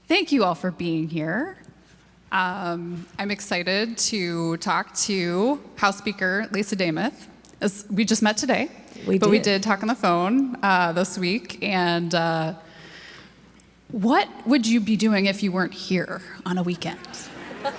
Thank you all for being here. I'm excited to talk to House Speaker Lisa Demuth. We just met today, we did talk on the phone this week. And what would you be doing if you weren't here on a weekend?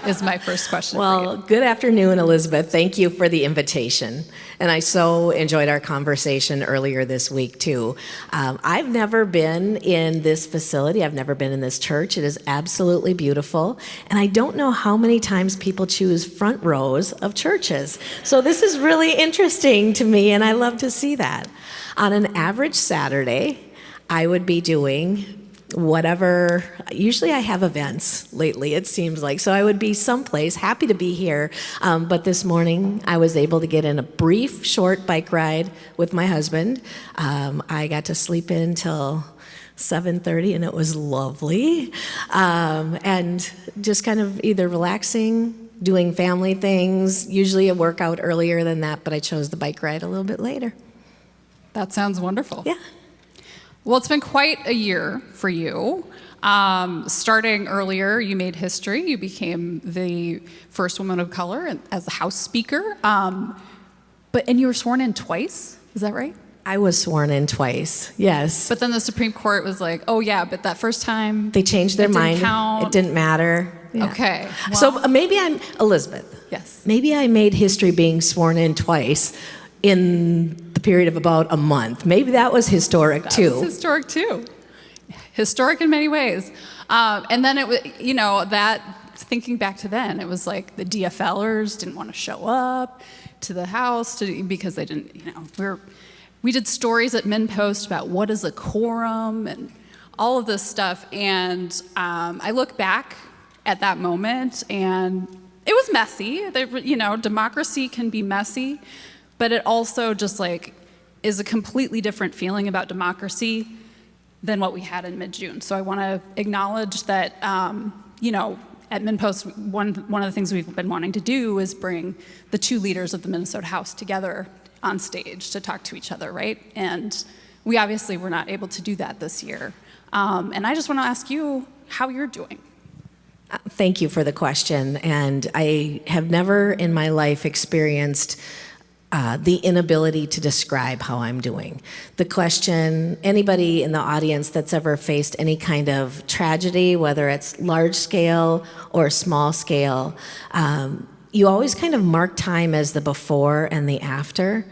Is my first question. Well, good afternoon, Elizabeth. Thank you for the invitation. And I so enjoyed our conversation earlier this week, too. I've never been in this facility. I've never been in this church. It is absolutely beautiful. And I don't know how many times people choose front rows of churches. So this is really interesting to me, and I love to see that. On an average Saturday, I would be doing whatever. Usually I have events lately, it seems like, so I would be someplace, happy to be here, but this morning I was able to get in a brief, short bike ride with my husband. I got to sleep in till 7:30, and it was lovely, and just kind of either relaxing, doing family things, usually a workout earlier than that, but I chose the bike ride a little bit later. That sounds wonderful. Yeah. Well, it's been quite a year for you. Starting earlier, you made history. You became the first woman of color as the House Speaker. And you were sworn in twice, is that right? I was sworn in twice, yes. But then the Supreme Court was like, oh yeah, but that first time, they changed their mind. It didn't matter. Yeah. Okay. Well, so maybe I'm, Elizabeth. Yes. Maybe I made history being sworn in twice in the period of about a month. Maybe that was historic too. That was historic too. Historic in many ways. And then it was, that thinking back to then, it was like the DFLers didn't want to show up to the House because they didn't, we did stories at MinnPost about what is a quorum and all of this stuff. And I look back at that moment, and it was messy. Democracy can be messy. But it also just is a completely different feeling about democracy than what we had in mid-June. So I want to acknowledge that, at MinnPost, one of the things we've been wanting to do is bring the two leaders of the Minnesota House together on stage to talk to each other, right? And we obviously were not able to do that this year. And I just want to ask you how you're doing. Thank you for the question. And I have never in my life experienced the inability to describe how I'm doing. The question, anybody in the audience that's ever faced any kind of tragedy, whether it's large scale or small scale, you always kind of mark time as the before and the after.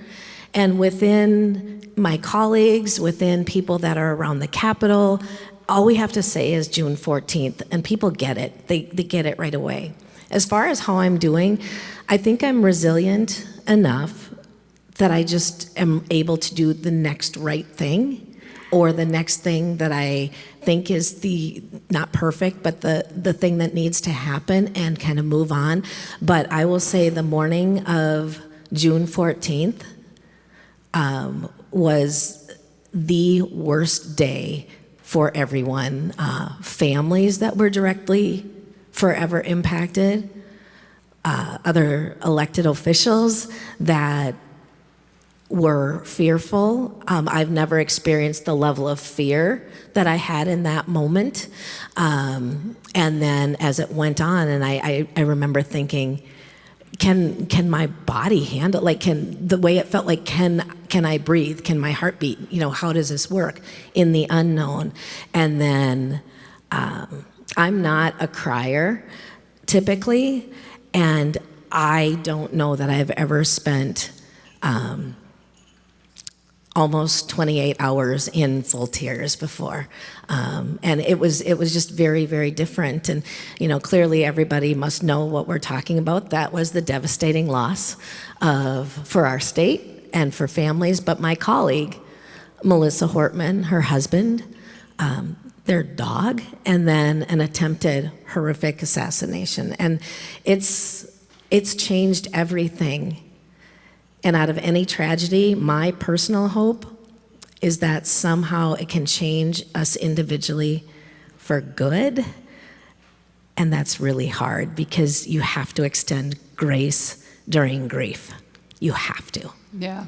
And within my colleagues, within people that are around the Capitol, all we have to say is June 14th, and people get it. They get it right away. As far as how I'm doing, I think I'm resilient enough that I just am able to do the next right thing, or the next thing that I think is not perfect, but the thing that needs to happen, and kind of move on. But I will say the morning of June 14th was the worst day for everyone. Families that were directly forever impacted, other elected officials that were fearful. I've never experienced the level of fear that I had in that moment. And then as it went on, and I remember thinking, can my body handle, the way it felt like, can I breathe? Can my heart beat? How does this work in the unknown? And then I'm not a crier typically, and I don't know that I've ever spent almost 28 hours in full tears before. And it was just very, very different. And, clearly everybody must know what we're talking about. That was the devastating loss for our state and for families. But my colleague, Melissa Hortman, her husband, their dog, and then an attempted horrific assassination. And it's changed everything. And out of any tragedy, my personal hope is that somehow it can change us individually for good. And that's really hard, because you have to extend grace during grief. You have to. Yeah.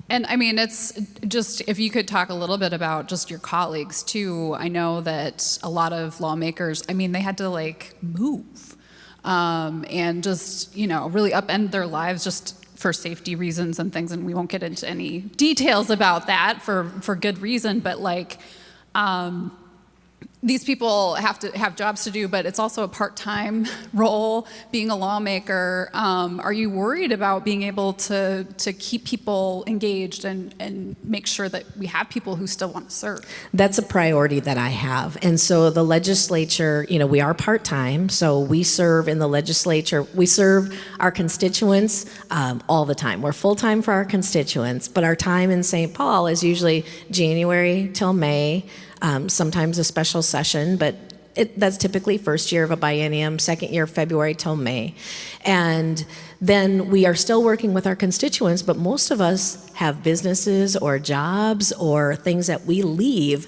And I mean, it's just, if you could talk a little bit about just your colleagues too. I know that a lot of lawmakers, I mean, they had to like move and just, really upend their lives just for safety reasons and things. And we won't get into any details about that for good reason, but like, these people have to have jobs to do, but it's also a part-time role being a lawmaker. Are you worried about being able to keep people engaged and make sure that we have people who still want to serve? That's a priority that I have. And so the legislature, we are part-time, so we serve in the legislature. We serve our constituents all the time. We're full-time for our constituents, but our time in St. Paul is usually January till May. Sometimes a special session, but that's typically first year of a biennium, second year February till May. And then we are still working with our constituents, but most of us have businesses or jobs or things that we leave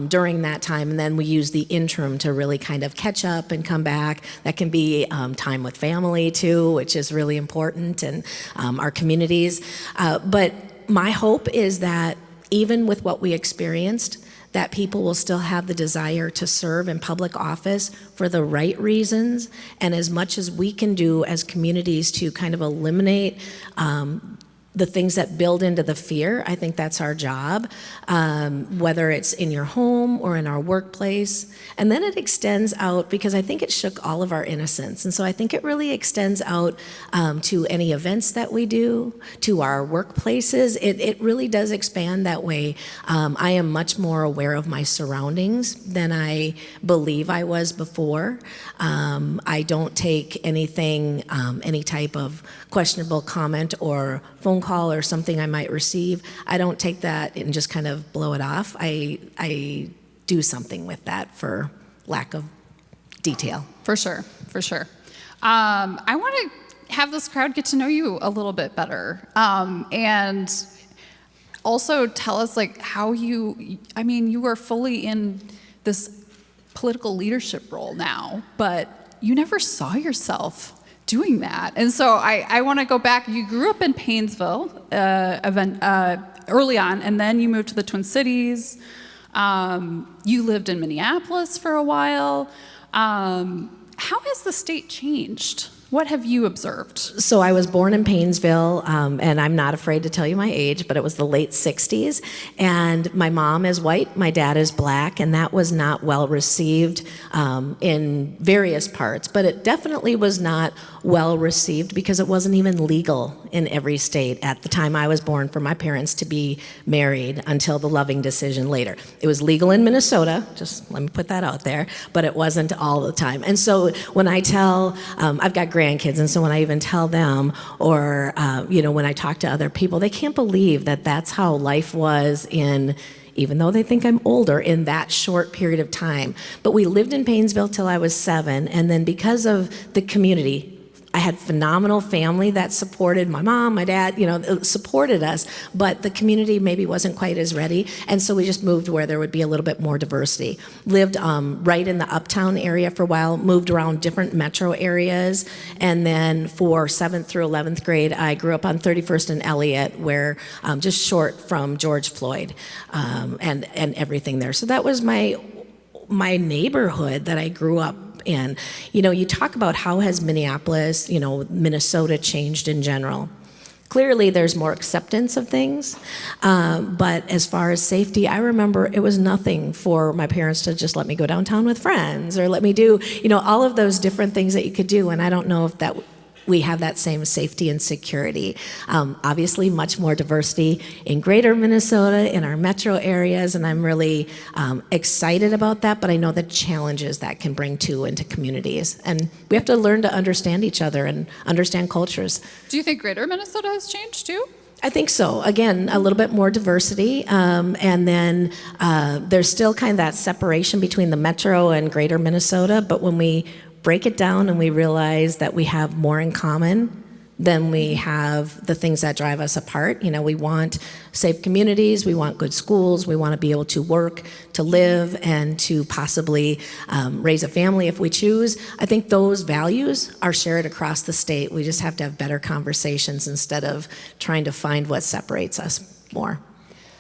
during that time, and then we use the interim to really kind of catch up and come back. That can be time with family too, which is really important, and our communities. But my hope is that even with what we experienced, that people will still have the desire to serve in public office for the right reasons, and as much as we can do as communities to kind of eliminate the things that build into the fear. I think that's our job, whether it's in your home or in our workplace. And then it extends out, because I think it shook all of our innocence. And so I think it really extends out to any events that we do, to our workplaces. It really does expand that way. I am much more aware of my surroundings than I believe I was before. I don't take anything, any type of questionable comment or phone call or something I might receive. I don't take that and just kind of blow it off. I do something with that, for lack of detail. For sure, for sure. I want to have this crowd get to know you a little bit better, and also tell us like how you are fully in this political leadership role now, but you never saw yourself doing that. And so I want to go back. You grew up in Painesville early on, and then you moved to the Twin Cities. You lived in Minneapolis for a while. How has the state changed? What have you observed? So I was born in Painesville, and I'm not afraid to tell you my age, but it was the late 60s. And my mom is white, my dad is black, and that was not well received in various parts. But it definitely was not well received because it wasn't even legal in every state at the time I was born for my parents to be married until the Loving decision later. It was legal in Minnesota, just let me put that out there, but it wasn't all the time. And so when I tell, I've got grandkids, and so when I even tell them, or when I talk to other people, they can't believe that that's how life was in, even though they think I'm older, in that short period of time. But we lived in Painesville till I was 7, and then because of the community, I had phenomenal family that supported my mom, my dad, supported us, but the community maybe wasn't quite as ready, and so we just moved where there would be a little bit more diversity. Lived right in the uptown area for a while, moved around different metro areas, and then for 7th through 11th grade, I grew up on 31st and Elliott, where just short from George Floyd, and everything there. So that was my neighborhood that I grew up in. You talk about how has Minneapolis, Minnesota changed in general. Clearly, there's more acceptance of things, but as far as safety, I remember it was nothing for my parents to just let me go downtown with friends or let me do, all of those different things that you could do, and I don't know if that we have that same safety and security. Obviously, much more diversity in greater Minnesota, in our metro areas, and I'm really excited about that, but I know the challenges that can bring too into communities. And we have to learn to understand each other and understand cultures. Do you think greater Minnesota has changed too? I think so. Again, a little bit more diversity, and then there's still kind of that separation between the metro and greater Minnesota, but when we break it down and we realize that we have more in common Then we have the things that drive us apart. We want safe communities, we want good schools, we want to be able to work, to live, and to possibly raise a family if we choose. I think those values are shared across the state. We just have to have better conversations instead of trying to find what separates us more.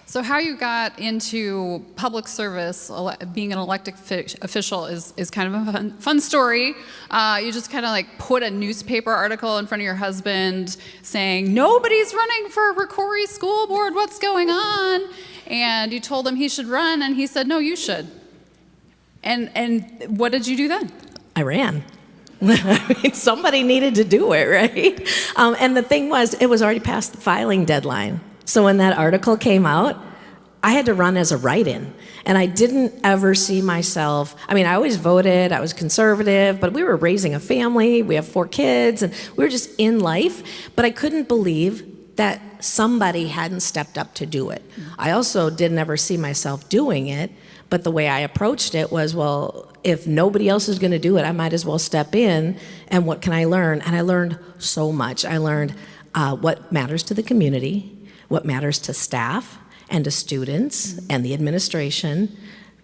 So how you got into public service, being an elected official, is kind of a fun story. You just kind of like put a newspaper article in front of your husband saying, nobody's running for Rocori School Board, what's going on? And you told him he should run, and he said, no, you should. And what did you do then? I ran. I mean, somebody needed to do it, right? And the thing was, it was already past the filing deadline. So when that article came out, I had to run as a write-in. And I didn't ever see myself, I always voted, I was conservative, but we were raising a family, we have 4 kids, and we were just in life. But I couldn't believe that somebody hadn't stepped up to do it. I also didn't ever see myself doing it, but the way I approached it was, well, if nobody else is gonna do it, I might as well step in, and what can I learn? And I learned so much. I learned what matters to the community, what matters to staff and to students and the administration,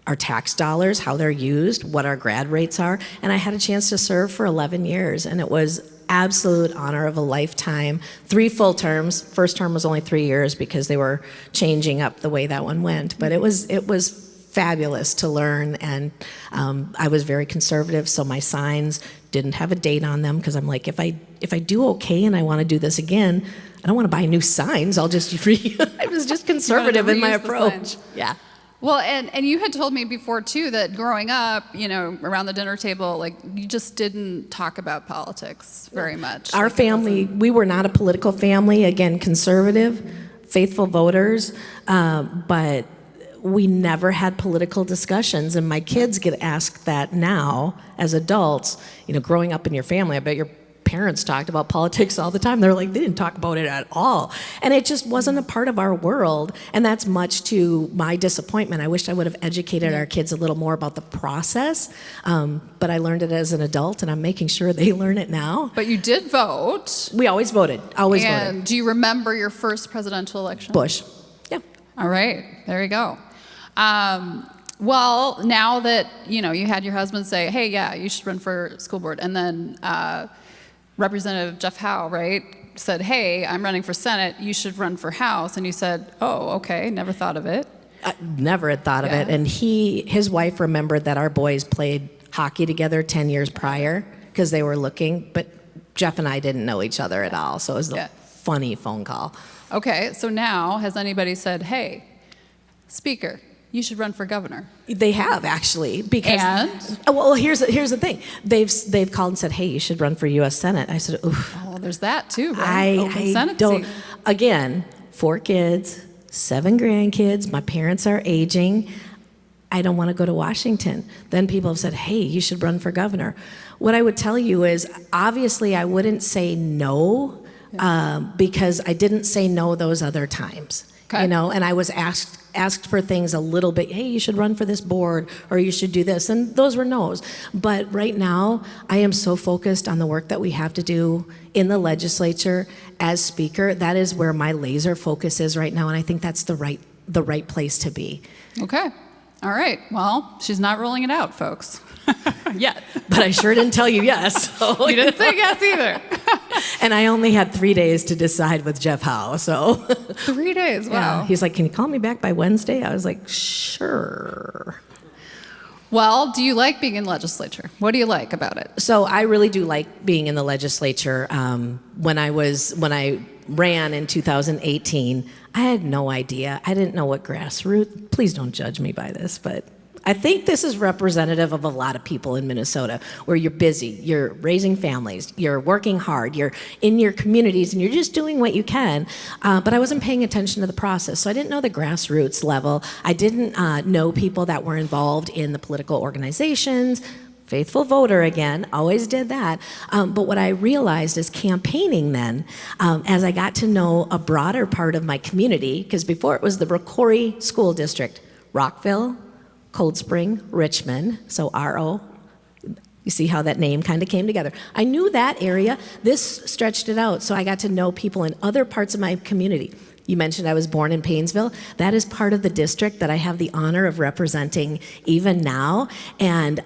our tax dollars, how they're used, what our grad rates are. And I had a chance to serve for 11 years, and it was absolute honor of a lifetime. 3 full terms. First term was only 3 years because they were changing up the way that one went. But it was fabulous to learn, and I was very conservative, so my signs didn't have a date on them, because I'm like, if I do okay and I want to do this again, I don't want to buy new signs. I'll just I was just conservative in my approach. Yeah. Well, and you had told me before too that growing up, around the dinner table, like you just didn't talk about politics very much. Our family, we were not a political family. Again, conservative, faithful voters, but we never had political discussions. And my kids get asked that now as adults. Growing up in your family, I bet your parents talked about politics all the time. They're like, they didn't talk about it at all. And it just wasn't a part of our world. And that's much to my disappointment. I wish I would have educated our kids a little more about the process. But I learned it as an adult, and I'm making sure they learn it now. But you did vote. We always voted. Always voted. And do you remember your first presidential election? Bush. Yeah. All right. There you go. Well, now that, you had your husband say, hey, yeah, you should run for school board. And then Representative Jeff Howe, right, said, hey, I'm running for Senate, you should run for House. And you said, oh, okay, never thought of it. I never had thought of it. And his wife remembered that our boys played hockey together 10 years prior because they were looking, but Jeff and I didn't know each other at all. So it was a funny phone call. Okay, so now has anybody said, hey, Speaker, you should run for governor? They have, actually, because well, here's the thing. They've called and said, hey, you should run for U.S. Senate. I said, oof. Oh, well, there's that too, right? I Senate don't. seat. Again, 4 kids, 7 grandkids. My parents are aging. I don't want to go to Washington. Then people have said, hey, you should run for governor. What I would tell you is, obviously, I wouldn't say no because I didn't say no those other times. Okay. And I was asked for things a little bit, hey, you should run for this board, or you should do this, and those were no's. But right now, I am so focused on the work that we have to do in the legislature as Speaker. That is where my laser focus is right now, and I think that's the right place to be. Okay. All right. Well, she's not ruling it out, folks. Yet. But I sure didn't tell you yes. So, you didn't say yes either. And I only had 3 days to decide with Jeff Howe, so. 3 days, wow. Yeah. He's like, can you call me back by Wednesday? I was like, sure. Well, do you like being in legislature? What do you like about it? So I really do like being in the legislature. When I ran in 2018, I had no idea. I didn't know what grassroots, please don't judge me by this, but I think this is representative of a lot of people in Minnesota, where you're busy, you're raising families, you're working hard, you're in your communities, and you're just doing what you can. But I wasn't paying attention to the process, so I didn't know the grassroots level. I didn't know people that were involved in the political organizations. Faithful voter again, always did that. But what I realized is campaigning then, as I got to know a broader part of my community, because before it was the Rocori School District, Rockville, Cold Spring, Richmond, so RO. You see how that name kind of came together. I knew that area. This stretched it out, so I got to know people in other parts of my community. You mentioned I was born in Paynesville. That is part of the district that I have the honor of representing even now. And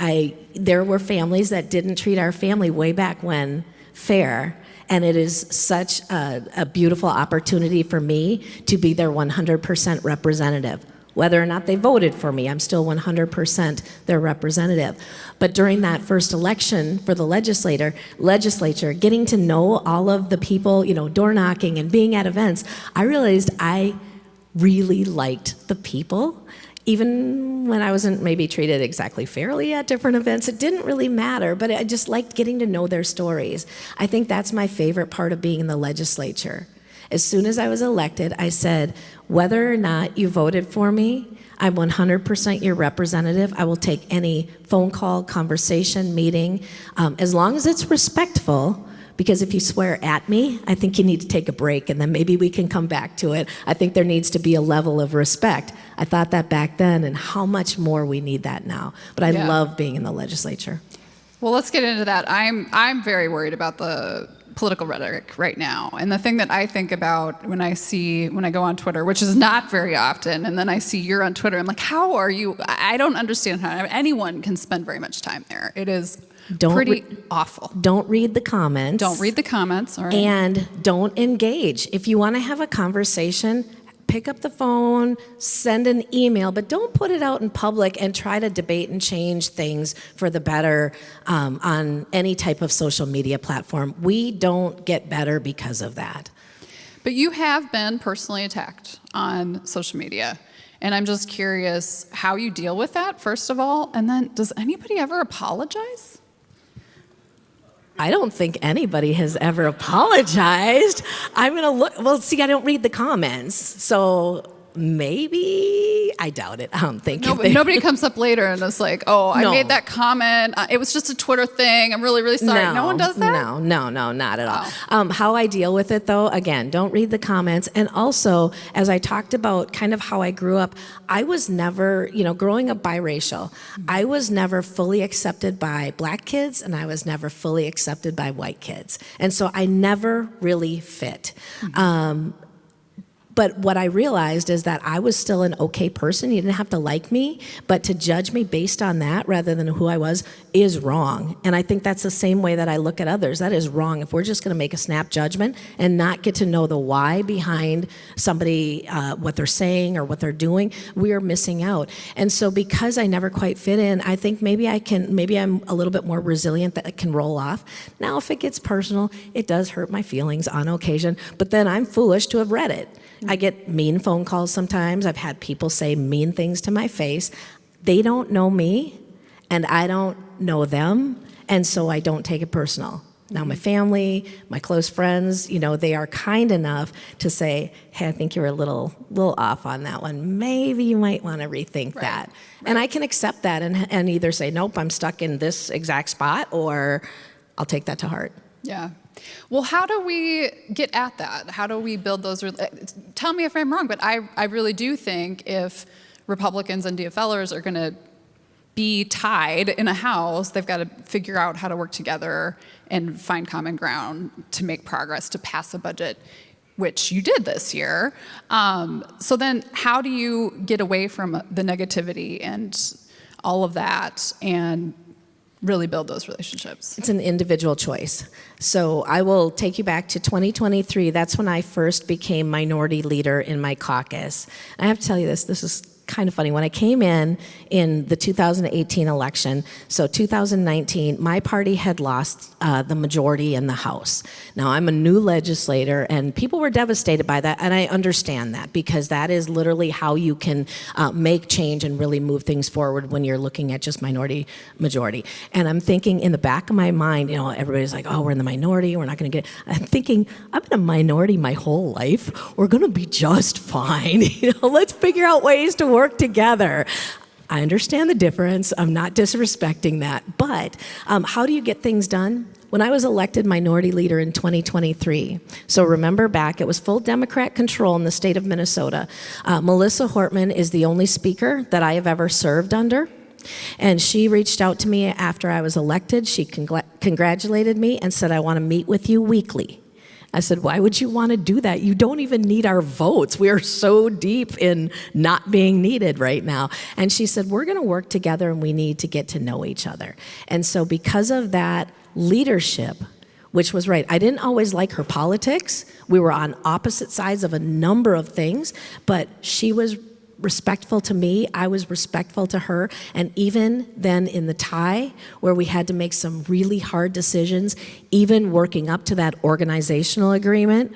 there were families that didn't treat our family way back when fair. And it is such a beautiful opportunity for me to be their 100% representative. Whether or not they voted for me, I'm still 100% their representative. But during that first election for the legislature, getting to know all of the people, door knocking and being at events, I realized I really liked the people. Even when I wasn't maybe treated exactly fairly at different events, it didn't really matter, but I just liked getting to know their stories. I think that's my favorite part of being in the legislature. As soon as I was elected, I said, whether or not you voted for me, I'm 100% your representative. I will take any phone call, conversation, meeting, as long as it's respectful, because if you swear at me, I think you need to take a break, and then maybe we can come back to it. I think there needs to be a level of respect. I thought that back then, and how much more we need that now. But I love being in the legislature. Well, let's get into that. I'm very worried about the political rhetoric right now. And the thing that I think about when I go on Twitter, which is not very often, and then I see you're on Twitter, I'm like, how are you? I don't understand how anyone can spend very much time there. It is pretty awful. Don't read the comments. Don't read the comments, all right. And don't engage. If you want to have a conversation, pick up the phone, send an email, but don't put it out in public and try to debate and change things for the better on any type of social media platform. We don't get better because of that. But you have been personally attacked on social media. And I'm just curious how you deal with that, first of all. And then, does anybody ever apologize? I don't think anybody has ever apologized. I'm going to look. Well, see, I don't read the comments. So maybe, I doubt it. I don't think. Nobody comes up later and is like, oh, I made that comment. It was just a Twitter thing. I'm really, really sorry. No one does that? No, not at all. How I deal with it, though, again, don't read the comments. And also, as I talked about kind of how I grew up, I was never, growing up biracial, I was never fully accepted by black kids, and I was never fully accepted by white kids. And so I never really fit. But what I realized is that I was still an okay person. You didn't have to like me, but to judge me based on that rather than who I was is wrong. And I think that's the same way that I look at others. That is wrong. If we're just going to make a snap judgment and not get to know the why behind somebody, what they're saying or what they're doing, we are missing out. And so because I never quite fit in, I think maybe I'm a little bit more resilient that it can roll off. Now, if it gets personal, it does hurt my feelings on occasion, but then I'm foolish to have read it. I get mean phone calls sometimes. I've had people say mean things to my face. They don't know me, and I don't know them, and so I don't take it personal. Now, my family, my close friends, they are kind enough to say, hey, I think you're a little off on that one. Maybe you might want to rethink that. Right. And I can accept that and either say, nope, I'm stuck in this exact spot, or I'll take that to heart. Yeah. Well, how do we get at that? How do we build those? Tell me if I'm wrong, but I really do think if Republicans and DFLers are going to be tied in a house, they've got to figure out how to work together and find common ground to make progress, to pass a budget, which you did this year. So then how do you get away from the negativity and all of that and really build those relationships? It's an individual choice. So I will take you back to 2023. That's when I first became minority leader in my caucus. I have to tell you this is kind of funny. When I came in the 2018 election, so 2019, my party had lost the majority in the House. Now, I'm a new legislator, and people were devastated by that, and I understand that, because that is literally how you can make change and really move things forward when you're looking at just minority majority. And I'm thinking in the back of my mind, everybody's like, oh, we're in the minority, we're not going to get it. I'm thinking, I'm in a minority my whole life. We're going to be just fine. Let's figure out ways to work together. I understand the difference. I'm not disrespecting that. But how do you get things done? When I was elected minority leader in 2023, so remember back, it was full Democrat control in the state of Minnesota. Melissa Hortman is the only speaker that I have ever served under. And she reached out to me after I was elected. She congratulated me and said, I want to meet with you weekly. I said, why would you want to do that? You don't even need our votes. We are so deep in not being needed right now. And she said, we're going to work together and we need to get to know each other. And so because of that leadership, which was right, I didn't always like her politics. We were on opposite sides of a number of things, but she was respectful to me, I was respectful to her, and even then in the tie, where we had to make some really hard decisions, even working up to that organizational agreement,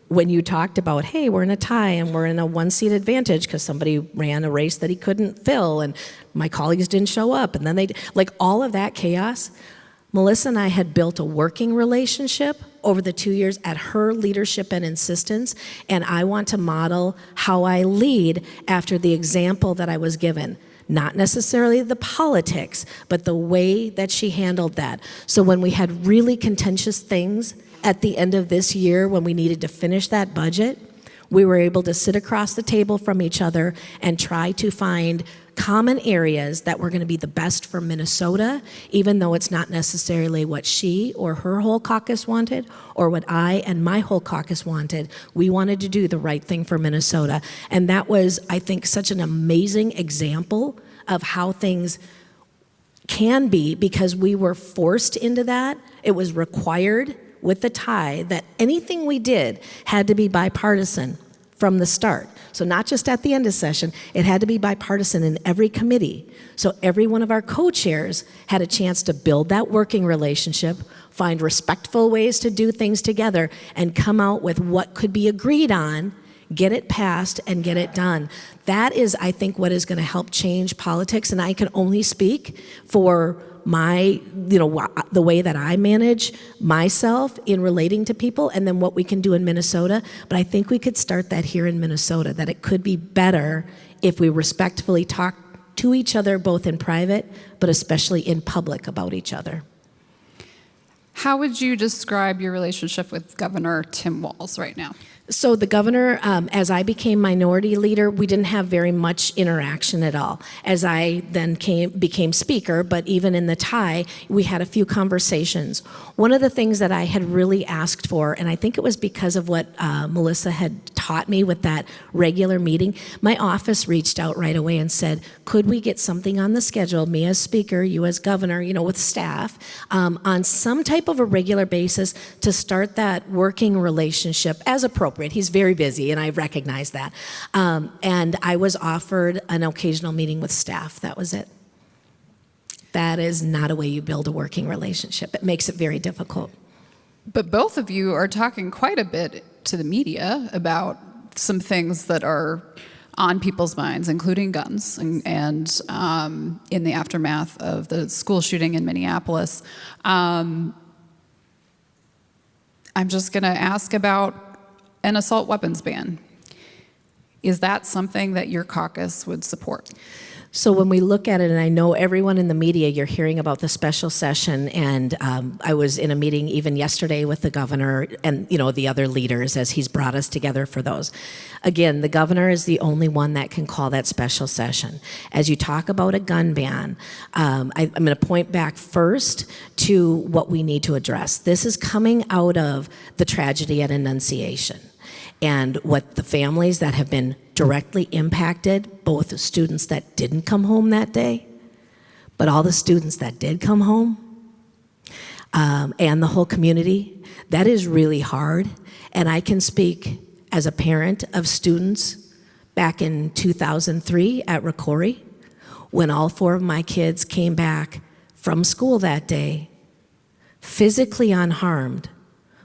when you talked about, hey, we're in a tie and we're in a one-seat advantage because somebody ran a race that he couldn't fill and my colleagues didn't show up, and then like all of that chaos, Melissa and I had built a working relationship over the 2 years at her leadership and insistence, and I want to model how I lead after the example that I was given. Not necessarily the politics, but the way that she handled that. So when we had really contentious things at the end of this year, when we needed to finish that budget, we were able to sit across the table from each other and try to find common areas that were going to be the best for Minnesota, even though it's not necessarily what she or her whole caucus wanted or what I and my whole caucus wanted. We wanted to do the right thing for Minnesota. And that was, I think, such an amazing example of how things can be, because we were forced into that. It was required with the tie that anything we did had to be bipartisan from the start. So not just at the end of session, it had to be bipartisan in every committee. So every one of our co-chairs had a chance to build that working relationship, find respectful ways to do things together, and come out with what could be agreed on, get it passed, and get it done. That is, I think, what is going to help change politics, and I can only speak for the way that I manage myself in relating to people, and then what we can do in Minnesota. But I think we could start that here in Minnesota, that it could be better if we respectfully talk to each other, both in private, but especially in public about each other. How would you describe your relationship with Governor Tim Walz right now? So the governor, as I became minority leader, we didn't have very much interaction at all. As I then became speaker, but even in the tie, we had a few conversations. One of the things that I had really asked for, and I think it was because of what Melissa had taught me with that regular meeting, my office reached out right away and said, could we get something on the schedule, me as speaker, you as governor, with staff, on some type of a regular basis to start that working relationship as appropriate. He's very busy, and I recognize that. And I was offered an occasional meeting with staff. That was it. That is not a way you build a working relationship. It makes it very difficult. But both of you are talking quite a bit to the media about some things that are on people's minds, including guns, and in the aftermath of the school shooting in Minneapolis. I'm just going to ask about an assault weapons ban. Is that something that your caucus would support? So when we look at it, and I know everyone in the media, you're hearing about the special session, and I was in a meeting even yesterday with the governor and the other leaders as he's brought us together for those. Again, the governor is the only one that can call that special session. As you talk about a gun ban, I'm going to point back first to what we need to address. This is coming out of the tragedy at Annunciation. And what the families that have been directly impacted, both the students that didn't come home that day, but all the students that did come home, and the whole community, that is really hard. And I can speak as a parent of students back in 2003 at Rocori, when all 4 of my kids came back from school that day, physically unharmed.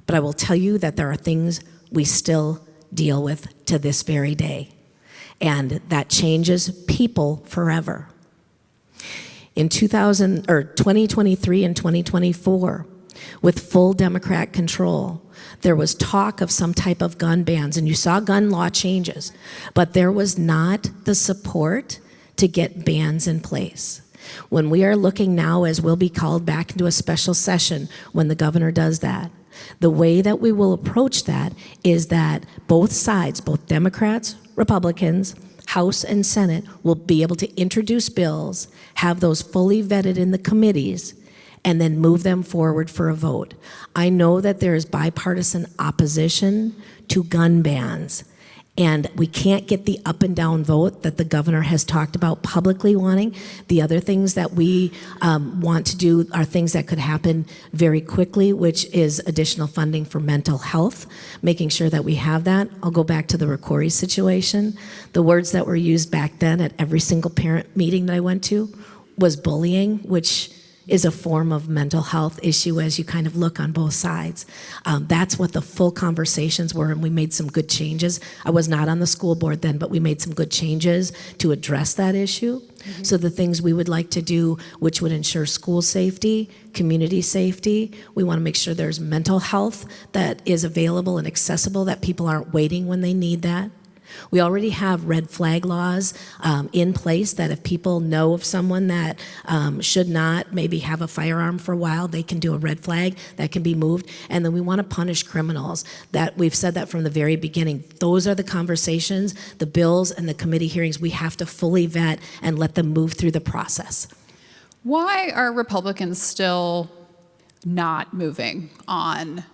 But I will tell you that there are things we still deal with to this very day. And that changes people forever. In 2023 and 2024, with full Democrat control, there was talk of some type of gun bans, and you saw gun law changes, but there was not the support to get bans in place. When we are looking now, as we'll be called back into a special session when the governor does that, the way that we will approach that is that both sides, both Democrats, Republicans, House and Senate will be able to introduce bills, have those fully vetted in the committees, and then move them forward for a vote. I know that there is bipartisan opposition to gun bans, and we can't get the up and down vote that the governor has talked about publicly wanting. The other things that we want to do are things that could happen very quickly, which is additional funding for mental health, making sure that we have that. I'll go back to the Ricori situation. The words that were used back then at every single parent meeting that I went to was bullying, which is a form of mental health issue as you kind of look on both sides. That's what the full conversations were, and we made some good changes. I was not on the school board then, but we made some good changes to address that issue. Mm-hmm. So the things we would like to do, which would ensure school safety, community safety, we want to make sure there's mental health that is available and accessible, that people aren't waiting when they need that. We already have red flag laws in place that if people know of someone that should not maybe have a firearm for a while, they can do a red flag that can be moved. And then we want to punish criminals. That we've said that from the very beginning. Those are the conversations, the bills and the committee hearings we have to fully vet and let them move through the process. Why are Republicans still not moving on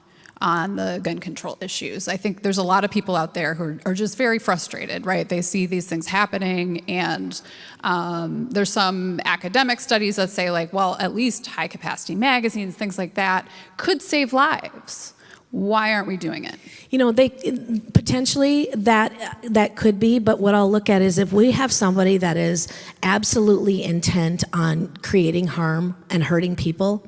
the gun control issues? I think there's a lot of people out there who are just very frustrated, right? They see these things happening, and there's some academic studies that say, like, well, at least high capacity magazines, things like that, could save lives. Why aren't we doing it? You know, they potentially that could be, but what I'll look at is if we have somebody that is absolutely intent on creating harm and hurting people,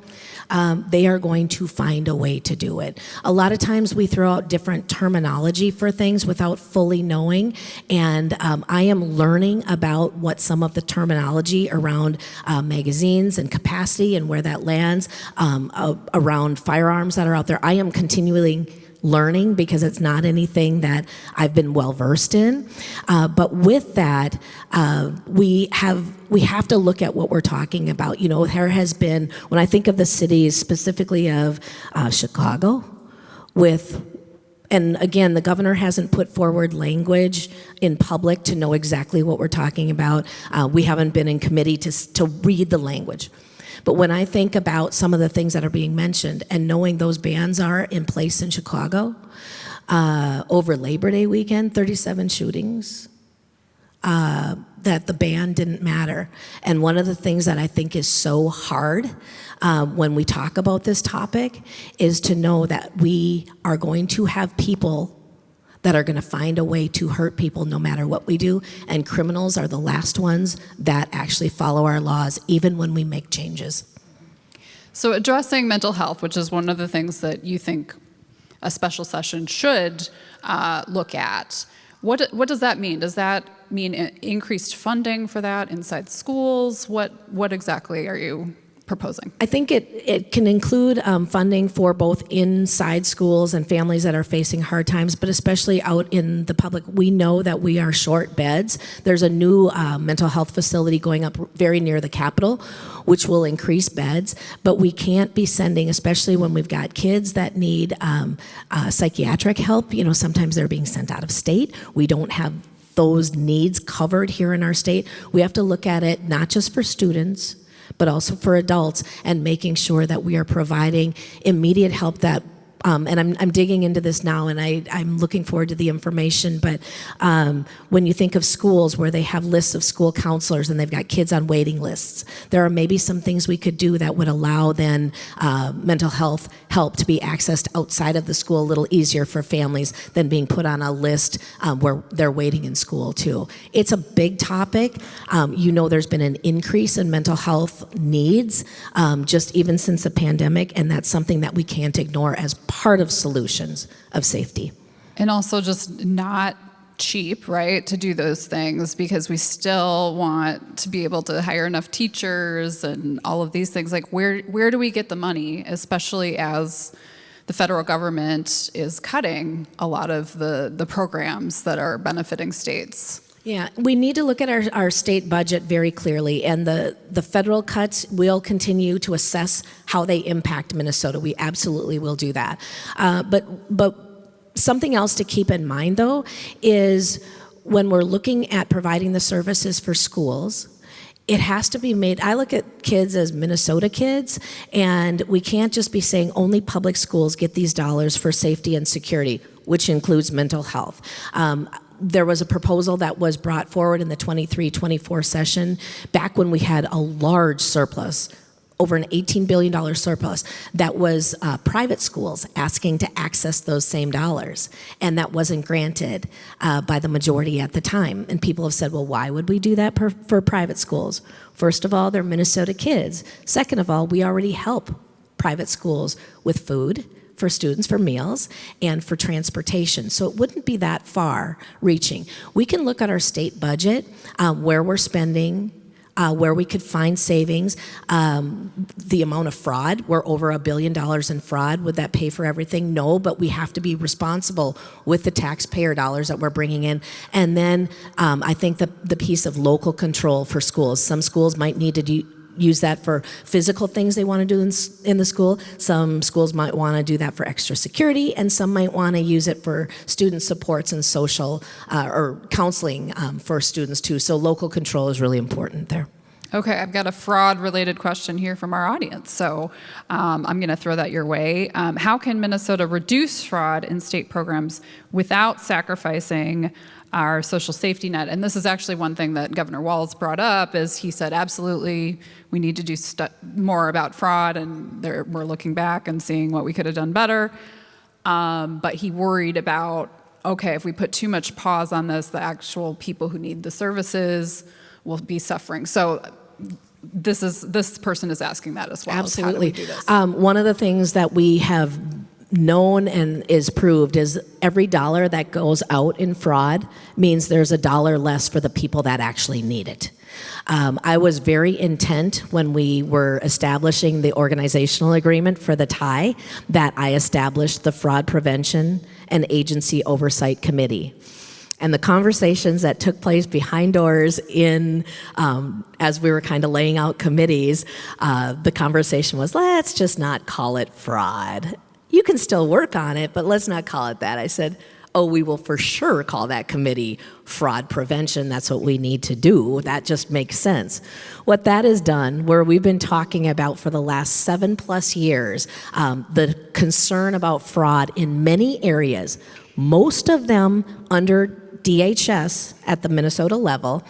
they are going to find a way to do it. A lot of times we throw out different terminology for things without fully knowing, and I am learning about what some of the terminology around magazines and capacity and where that lands, around firearms that are out there. I am continually learning because it's not anything that I've been well versed in. But with that, we have to look at what we're talking about. You know, there has been, when I think of the cities, specifically of Chicago, and again, the governor hasn't put forward language in public to know exactly what we're talking about. We haven't been in committee to read the language. But when I think about some of the things that are being mentioned and knowing those bans are in place in Chicago, over Labor Day weekend, 37 shootings, that the ban didn't matter. And one of the things that I think is so hard when we talk about this topic is to know that we are going to have people that are going to find a way to hurt people no matter what we do, and criminals are the last ones that actually follow our laws, even when we make changes. So addressing mental health, which is one of the things that you think a special session should look at, what does that mean? Does that mean increased funding for that inside schools? What exactly are you proposing? I think it can include funding for both inside schools and families that are facing hard times, but especially out in the public. We know that we are short beds. There's a new mental health facility going up very near the Capitol, which will increase beds, but we can't be sending, especially when we've got kids that need psychiatric help. You know, sometimes they're being sent out of state. We don't have those needs covered here in our state. We have to look at it not just for students, but also for adults, and making sure that we are providing immediate help that, and I'm digging into this now, and I'm looking forward to the information, but when you think of schools where they have lists of school counselors and they've got kids on waiting lists, there are maybe some things we could do that would allow then mental health help to be accessed outside of the school a little easier for families than being put on a list where they're waiting in school too. It's a big topic. You know, there's been an increase in mental health needs just even since the pandemic, and that's something that we can't ignore as part of solutions of safety. And also just not cheap, right, to do those things, because we still want to be able to hire enough teachers and all of these things. Like, where do we get the money, especially as the federal government is cutting a lot of the programs that are benefiting states? Yeah, we need to look at our state budget very clearly, and the federal cuts will continue to assess how they impact Minnesota. We absolutely will do that. But something else to keep in mind, though, is when we're looking at providing the services for schools, it has to be made. I look at kids as Minnesota kids, and we can't just be saying only public schools get these dollars for safety and security, which includes mental health. There was a proposal that was brought forward in the 23-24 session back when we had a large surplus, over an $18 billion surplus, that was private schools asking to access those same dollars. And that wasn't granted by the majority at the time. And people have said, well, why would we do that for private schools? First of all, they're Minnesota kids. Second of all, we already help private schools with food for students, for meals, and for transportation. So it wouldn't be that far reaching. We can look at our state budget, where we're spending, where we could find savings, the amount of fraud. We're over $1 billion in fraud. Would that pay for everything? No, but we have to be responsible with the taxpayer dollars that we're bringing in. And then I think the piece of local control for schools. Some schools might need to use that for physical things they want to do in the school. Some schools might want to do that for extra security, and some might want to use it for student supports and social or counseling for students too. So local control is really important there. Okay, I've got a fraud-related question here from our audience, so I'm going to throw that your way. How can Minnesota reduce fraud in state programs without sacrificing our social safety net? And this is actually one thing that Governor Walz brought up, is he said, absolutely, we need to do more about fraud, and we're looking back and seeing what we could have done better. But he worried about, okay, if we put too much pause on this, the actual people who need the services will be suffering. So this person is asking that as well. Absolutely. How do we do this? One of the things that we have known and is proved is every dollar that goes out in fraud means there's a dollar less for the people that actually need it. I was very intent when we were establishing the organizational agreement for the tie that I established the Fraud Prevention and Agency Oversight Committee. And the conversations that took place behind doors as we were kind of laying out committees, the conversation was, let's just not call it fraud. You can still work on it, but let's not call it that. I said, oh, we will for sure call that committee fraud prevention. That's what we need to do. That just makes sense. What that has done, where we've been talking about for the last 7+ years, the concern about fraud in many areas, most of them under DHS at the Minnesota level.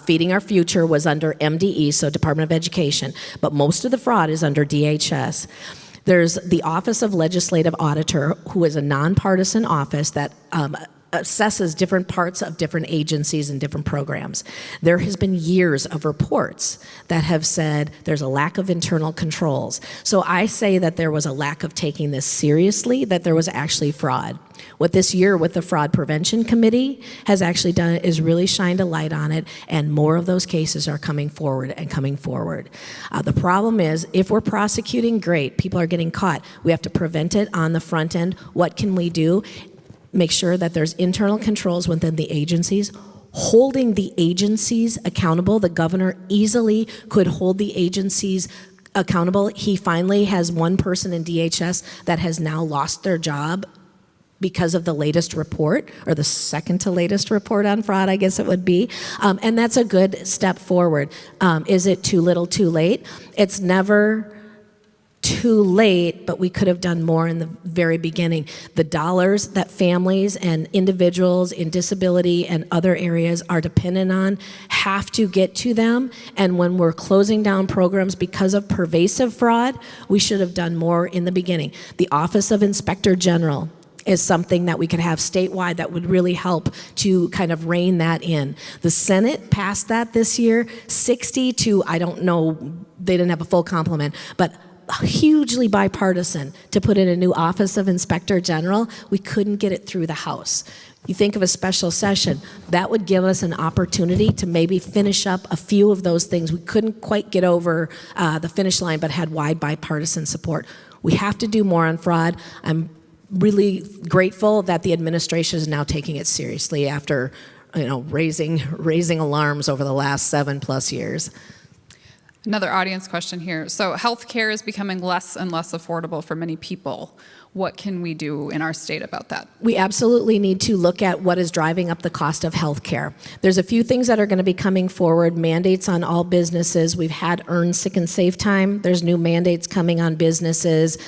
Feeding Our Future was under MDE, so Department of Education, but most of the fraud is under DHS. There's the Office of Legislative Auditor, who is a nonpartisan office that assesses different parts of different agencies and different programs. There has been years of reports that have said there's a lack of internal controls. So I say that there was a lack of taking this seriously, that there was actually fraud. What this year with the Fraud Prevention Committee has actually done is really shined a light on it, and more of those cases are coming forward and coming forward. The problem is, if we're prosecuting, great, people are getting caught. We have to prevent it on the front end. What can we do? Make sure that there's internal controls within the agencies, holding the agencies accountable. The governor easily could hold the agencies accountable. He finally has one person in DHS that has now lost their job because of the latest report, or the second to latest report on fraud, I guess it would be. And that's a good step forward. Is it too little, too late? It's never too late, but we could have done more in the very beginning. The dollars that families and individuals in disability and other areas are dependent on have to get to them. And when we're closing down programs because of pervasive fraud, we should have done more in the beginning. The Office of Inspector General is something that we could have statewide that would really help to kind of rein that in. The Senate passed that this year, 60 to, I don't know, they didn't have a full complement, but hugely bipartisan to put in a new Office of Inspector General. We couldn't get it through the House. You think of a special session, that would give us an opportunity to maybe finish up a few of those things. We couldn't quite get over the finish line, but had wide bipartisan support. We have to do more on fraud. I'm really grateful that the administration is now taking it seriously after, raising alarms over the last 7+ years. Another audience question here. So healthcare is becoming less and less affordable for many people. What can we do in our state about that? We absolutely need to look at what is driving up the cost of health care. There's a few things that are going to be coming forward, mandates on all businesses. We've had earned sick and safe time. There's new mandates coming on businesses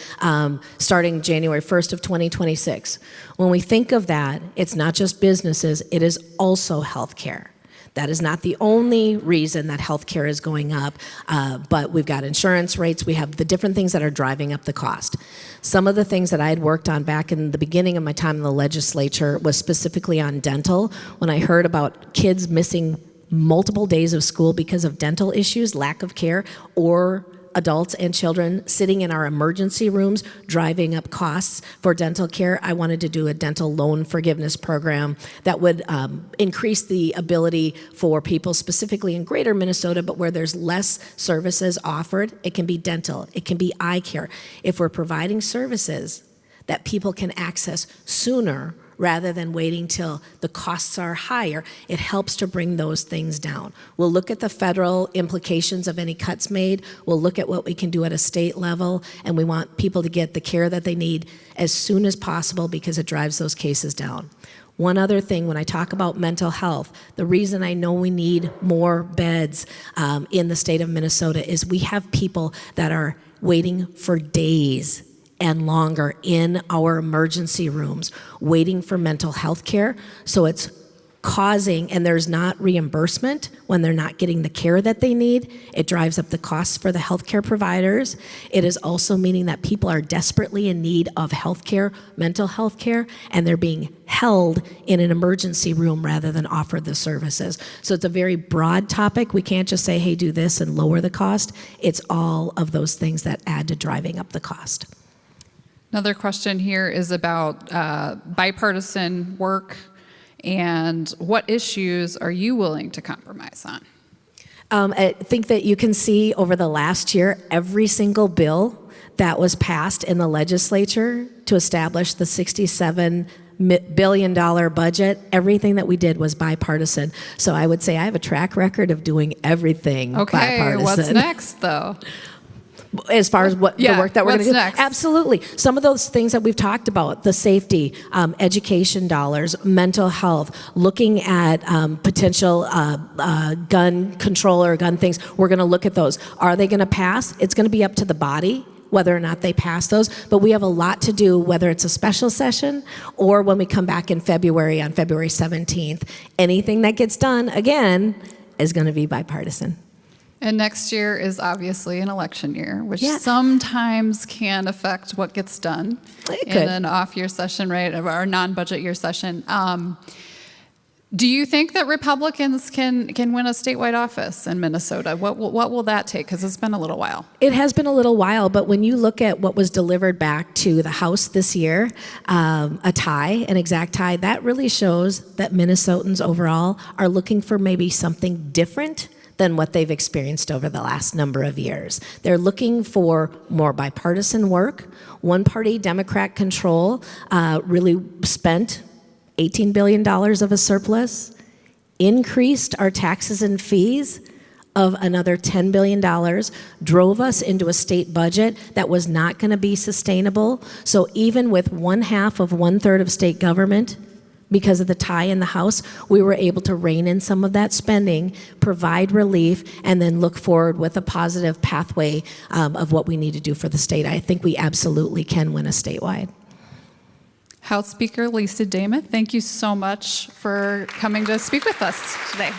starting January 1st of 2026. When we think of that, it's not just businesses, it is also health care. That is not the only reason that healthcare is going up, but we've got insurance rates, we have the different things that are driving up the cost. Some of the things that I had worked on back in the beginning of my time in the legislature was specifically on dental. When I heard about kids missing multiple days of school because of dental issues, lack of care, or adults and children sitting in our emergency rooms driving up costs for dental care, I wanted to do a dental loan forgiveness program that would increase the ability for people specifically in greater Minnesota, but where there's less services offered. It can be dental, it can be eye care. If we're providing services that people can access sooner rather than waiting till the costs are higher, it helps to bring those things down. We'll look at the federal implications of any cuts made. We'll look at what we can do at a state level, and we want people to get the care that they need as soon as possible because it drives those cases down. One other thing, when I talk about mental health, the reason I know we need more beds in the state of Minnesota is we have people that are waiting for days and longer in our emergency rooms waiting for mental health care. So it's causing, and there's not reimbursement when they're not getting the care that they need. It drives up the costs for the healthcare providers. It is also meaning that people are desperately in need of healthcare, mental health care, and they're being held in an emergency room rather than offered the services. So it's a very broad topic. We can't just say, hey, do this and lower the cost. It's all of those things that add to driving up the cost. Another question here is about bipartisan work and what issues are you willing to compromise on? I think that you can see over the last year, every single bill that was passed in the legislature to establish the $67 billion budget, everything that we did was bipartisan. So I would say I have a track record of doing everything bipartisan. What's next though? As far as the work that we're going to do. Next? Absolutely. Some of those things that we've talked about, the safety, education dollars, mental health, looking at potential gun control or gun things, we're going to look at those. Are they going to pass? It's going to be up to the body whether or not they pass those, but we have a lot to do, whether it's a special session or when we come back in February, on February 17th. Anything that gets done, again, is going to be bipartisan. And next year is obviously an election year, which sometimes can affect what gets done in an off-year session, right, or non-budget year session. Do you think that Republicans can win a statewide office in Minnesota? What will that take? Because it's been a little while. It has been a little while, but when you look at what was delivered back to the House this year, a tie, an exact tie, that really shows that Minnesotans overall are looking for maybe something different than what they've experienced over the last number of years. They're looking for more bipartisan work. One-party Democrat control really spent $18 billion of a surplus, increased our taxes and fees of another $10 billion, drove us into a state budget that was not going to be sustainable. So even with 1/2 of state government, because of the tie in the House, we were able to rein in some of that spending, provide relief, and then look forward with a positive pathway of what we need to do for the state. I think we absolutely can win a statewide. House Speaker Lisa Demuth, thank you so much for coming to speak with us today.